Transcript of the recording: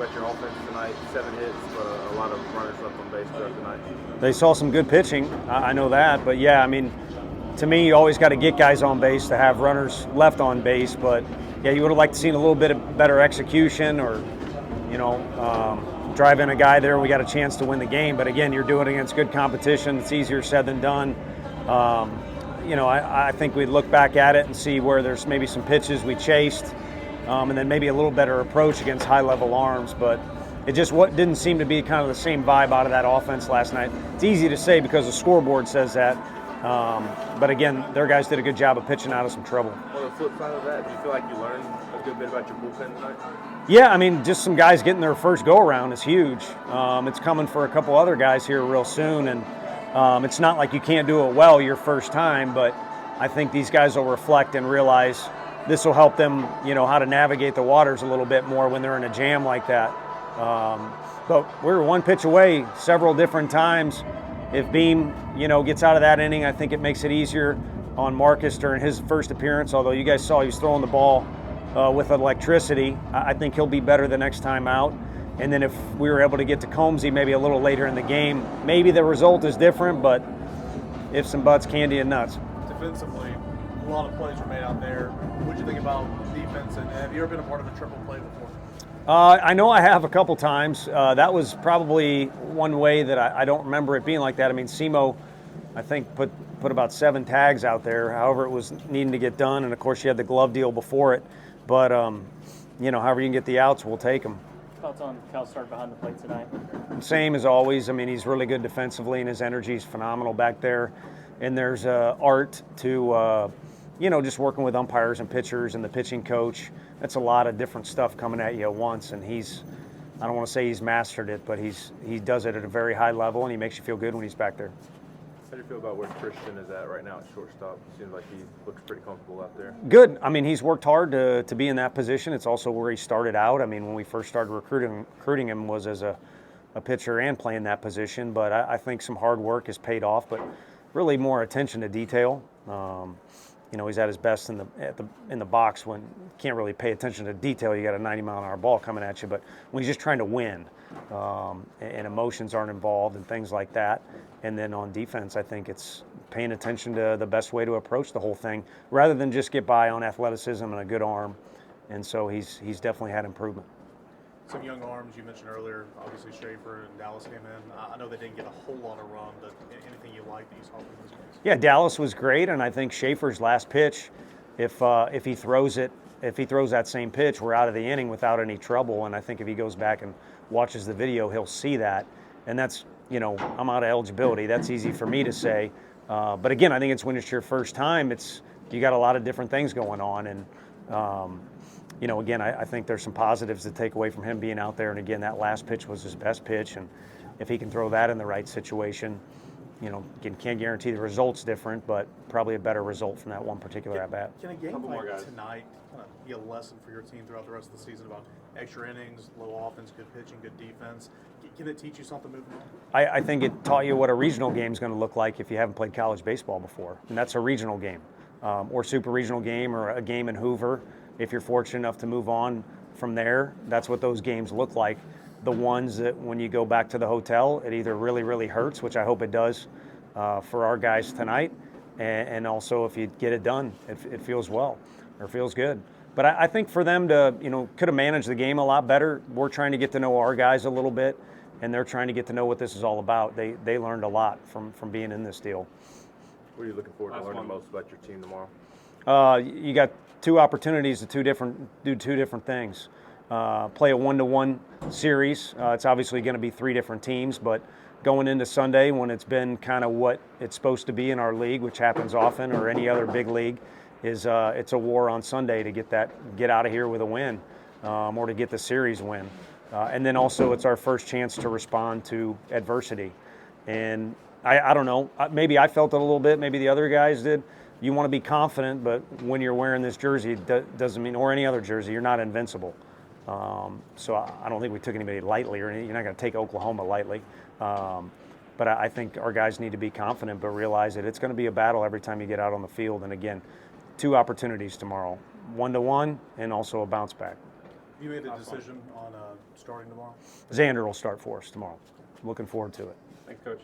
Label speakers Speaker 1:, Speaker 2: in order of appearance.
Speaker 1: about your offense tonight? 7 hits, but a lot of runners left on base throughout the night.
Speaker 2: They saw some good pitching. I know that. But, yeah, I mean, to me, you always got to get guys on base to have runners left on base. But, yeah, you would have liked to see a little bit of better execution or, drive in a guy there. We got a chance to win the game. But, again, you're doing it against good competition. It's easier said than done. I think we'd look back at it and see where there's maybe some pitches we chased and then maybe a little better approach against high-level arms. But it just didn't seem to be kind of the same vibe out of that offense last night. It's easy to say because the scoreboard says that. But, again, their guys did a good job of pitching out of some trouble.
Speaker 1: On the flip side of that, do you feel like you learned a good bit about your bullpen tonight?
Speaker 2: Yeah, I mean, just some guys getting their first go-around is huge. It's coming for a couple other guys here real soon, and it's not like you can't do it well your first time, but I think these guys will reflect and realize this will help them, how to navigate the waters a little bit more when they're in a jam like that. But we were one pitch away several different times. If Beam, gets out of that inning, I think it makes it easier on Marcus during his first appearance, although you guys saw he was throwing the ball with electricity. I think he'll be better the next time out. And then if we were able to get to Combsy maybe a little later in the game, maybe the result is different, but if some butts, candy, and nuts.
Speaker 3: Defensively, a lot of plays were made out there. What did you think about defense, and have you ever been a part of a triple play before?
Speaker 2: I know I have a couple times. That was probably one way that I don't remember it being like that. I mean, Simo, I think, put about 7 tags out there, however it was needing to get done. And, of course, you had the glove deal before it. But, however you can get the outs, we'll take them.
Speaker 4: Thoughts on Cal's start behind the plate tonight?
Speaker 2: Same as always. I mean, he's really good defensively, and his energy is phenomenal back there. And there's art to, just working with umpires and pitchers and the pitching coach. That's a lot of different stuff coming at you at once. And I don't want to say he's mastered it, but he does it at a very high level, and he makes you feel good when he's back there.
Speaker 1: How do you feel about where Christian is at right now at shortstop? It seems like he looks pretty comfortable out there.
Speaker 2: Good. I mean, he's worked hard to be in that position. It's also where he started out. I mean, when we first started recruiting him was as a pitcher and playing that position. But I think some hard work has paid off, but really more attention to detail. He's at his best in the box when you can't really pay attention to detail. You got a 90-mile-an-hour ball coming at you. But when he's just trying to win and emotions aren't involved and things like that. And then on defense, I think it's paying attention to the best way to approach the whole thing rather than just get by on athleticism and a good arm. And so he's definitely had improvement.
Speaker 3: Some young arms you mentioned earlier, obviously Schaefer and Dallas came in. I know they didn't get a whole lot of run, but anything you liked that you saw from those guys?
Speaker 2: Yeah, Dallas was great, and I think Schaefer's last pitch, if he throws that same pitch, we're out of the inning without any trouble. And I think if he goes back and watches the video, he'll see that. And that's, I'm out of eligibility. That's easy for me to say. But again, I think it's when it's your first time, you got a lot of different things going on. And, again, I think there's some positives to take away from him being out there. And again, that last pitch was his best pitch. And if he can throw that in the right situation, again, can't guarantee the result's different, but probably a better result from that one particular at-bat.
Speaker 3: Can a game like tonight kind of be a lesson for your team throughout the rest of the season about extra innings, low offense, good pitching, good defense? Can it teach you something moving on?
Speaker 2: I think it taught you what a regional game is going to look like if you haven't played college baseball before, and that's a regional game, or super regional game, or a game in Hoover. If you're fortunate enough to move on from there, that's what those games look like. The ones that when you go back to the hotel, it either really, really hurts, which I hope it does for our guys tonight, and also if you get it done, it feels well or feels good. But I think for them to, could have managed the game a lot better. We're trying to get to know our guys a little bit, and they're trying to get to know what this is all about. They learned a lot from being in this deal.
Speaker 1: What are you looking forward to learning most about your team tomorrow?
Speaker 2: You got 2 opportunities to do two different things. Play a 1-to-1 series. It's obviously going to be 3 different teams, but going into Sunday when it's been kind of what it's supposed to be in our league, which happens often, or any other big league, is it's a war on Sunday to get out of here with a win, or to get the series win. And then also it's our first chance to respond to adversity. And I don't know, maybe I felt it a little bit, maybe the other guys did. You want to be confident, but when you're wearing this jersey, it doesn't mean, or any other jersey, you're not invincible. So I don't think we took anybody lightly, or you're not going to take Oklahoma lightly. But I think our guys need to be confident, but realize that it's going to be a battle every time you get out on the field. And again, 2 opportunities tomorrow, 1-to-1 and also a bounce back.
Speaker 3: You made a decision on starting tomorrow?
Speaker 2: Xander will start for us tomorrow. Looking forward to it.
Speaker 1: Thanks, Coach.